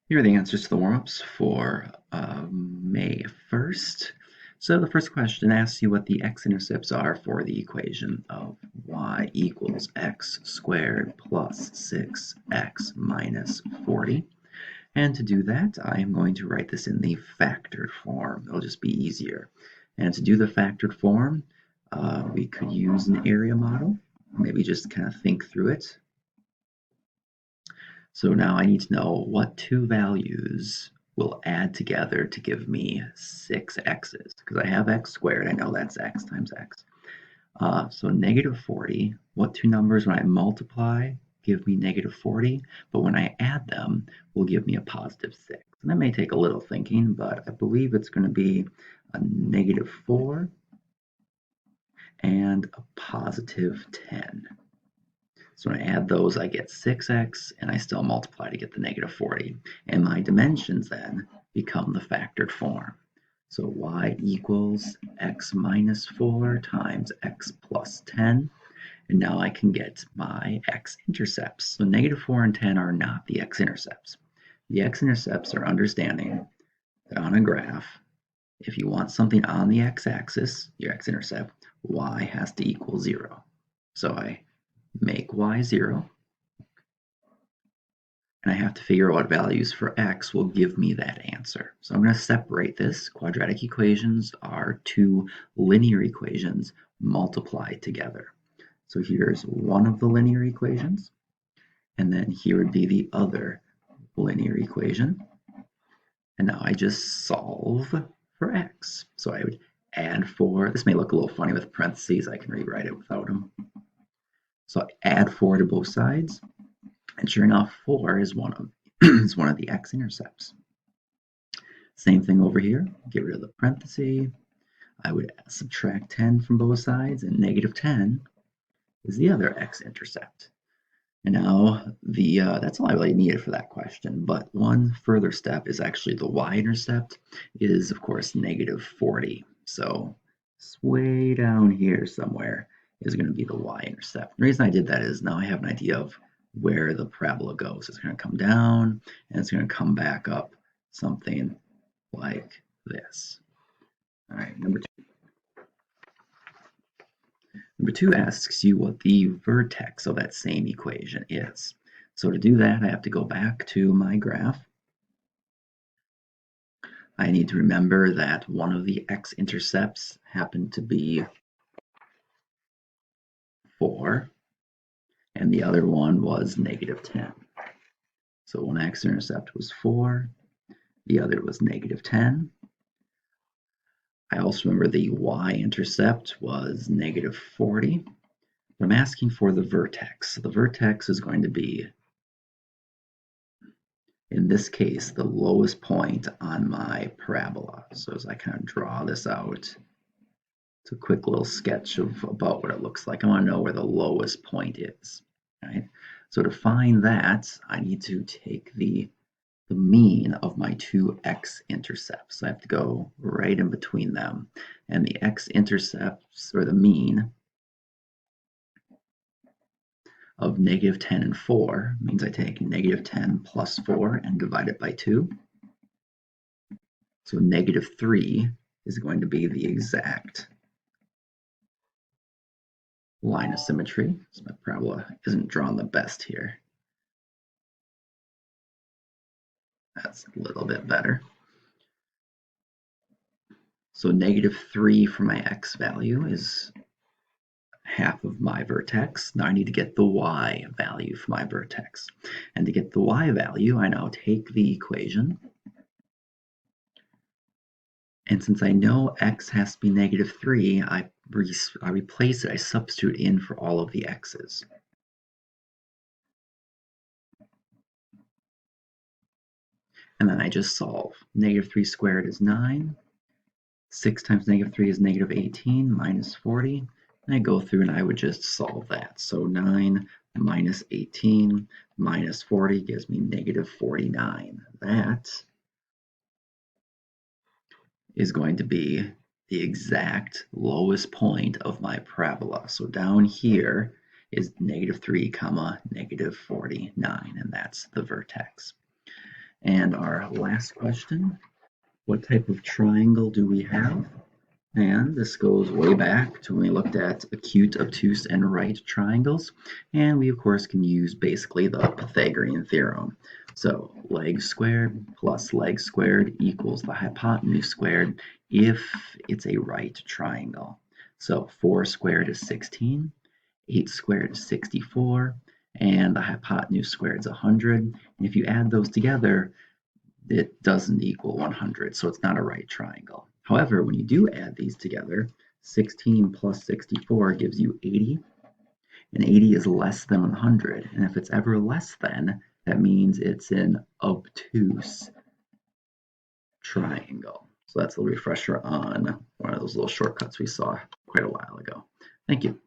Here are the answers to the warm-ups for May 1st. So the first question asks you what the x-intercepts are for the equation of y equals x squared plus 6x minus 40. And to do that, I am going to write this in the factored form. It'll just be easier. And to do the factored form, we could use an area model. Maybe just kind of think through it. So now I need to know what two values will add together to give me 6x's, because I have x squared, I know that's x times x. So negative 40, what two numbers when I multiply give me negative 40, but when I add them will give me a positive 6. And that may take a little thinking, but I believe it's going to be a negative 4 and a positive 10. So when I add those, I get 6x, and I still multiply to get the negative 40. And my dimensions then become the factored form. So y equals x minus 4 times x plus 10. And now I can get my x-intercepts. So negative 4 and 10 are not the x-intercepts. The x-intercepts are understanding that on a graph, if you want something on the x-axis, your x-intercept, y has to equal 0. So I make y 0, and I have to figure out what values for x will give me that answer. So I'm going to separate this. Quadratic equations are two linear equations multiplied together. So here's one of the linear equations, and then here would be the other linear equation. And now I just solve for x. So I would add 4. This may look a little funny with parentheses. I can rewrite it without them. So I add 4 to both sides, and sure enough, 4 is one of the x-intercepts. Same thing over here. Get rid of the parenthesis. I would subtract 10 from both sides, and negative 10 is the other x-intercept. And now that's all I really needed for that question. But one further step is actually the y-intercept is, of course, negative 40. So it's way down here somewhere is going to be the y-intercept. The reason I did that is now I have an idea of where the parabola goes. It's going to come down, and it's going to come back up something like this. All right, number 2. Number 2 asks you what the vertex of that same equation is. So to do that, I have to go back to my graph. I need to remember that one of the x-intercepts happened to be 4, and the other one was negative 10. So one x-intercept was 4, the other was negative 10. I also remember the y-intercept was negative 40. I'm asking for the vertex. The vertex is going to be, in this case, the lowest point on my parabola. So as I kind of draw this out, it's a quick little sketch of about what it looks like. I want to know where the lowest point is. Right? So to find that, I need to take the mean of my two x-intercepts. I have to go right in between them. And the x-intercepts, or the mean, of negative 10 and 4 means I take negative 10 plus 4 and divide it by 2. So negative 3 is going to be the exact line of symmetry. So my parabola isn't drawn the best here. That's a little bit better. So negative 3 for my x value is half of my vertex. Now I need to get the y value for my vertex. And to get the y value, I now take the equation. And since I know x has to be negative 3, I replace it, I substitute in for all of the x's. And then I just solve. Negative 3 squared is 9. 6 times negative 3 is negative 18 minus 40. And I go through and I would just solve that. So 9 minus 18 minus 40 gives me negative 49. That is going to be the exact lowest point of my parabola. So down here is negative 3 comma negative 49, and that's the vertex. And our last question, what type of triangle do we have? And this goes way back to when we looked at acute, obtuse, and right triangles. And we, of course, can use basically the Pythagorean theorem. So legs squared plus legs squared equals the hypotenuse squared if it's a right triangle. So 4 squared is 16, 8 squared is 64, and the hypotenuse squared is 100. And if you add those together, it doesn't equal 100, so it's not a right triangle. However, when you do add these together, 16 plus 64 gives you 80, and 80 is less than 100. And if it's ever less than, that means it's an obtuse triangle. So that's a refresher on one of those little shortcuts we saw quite a while ago. Thank you.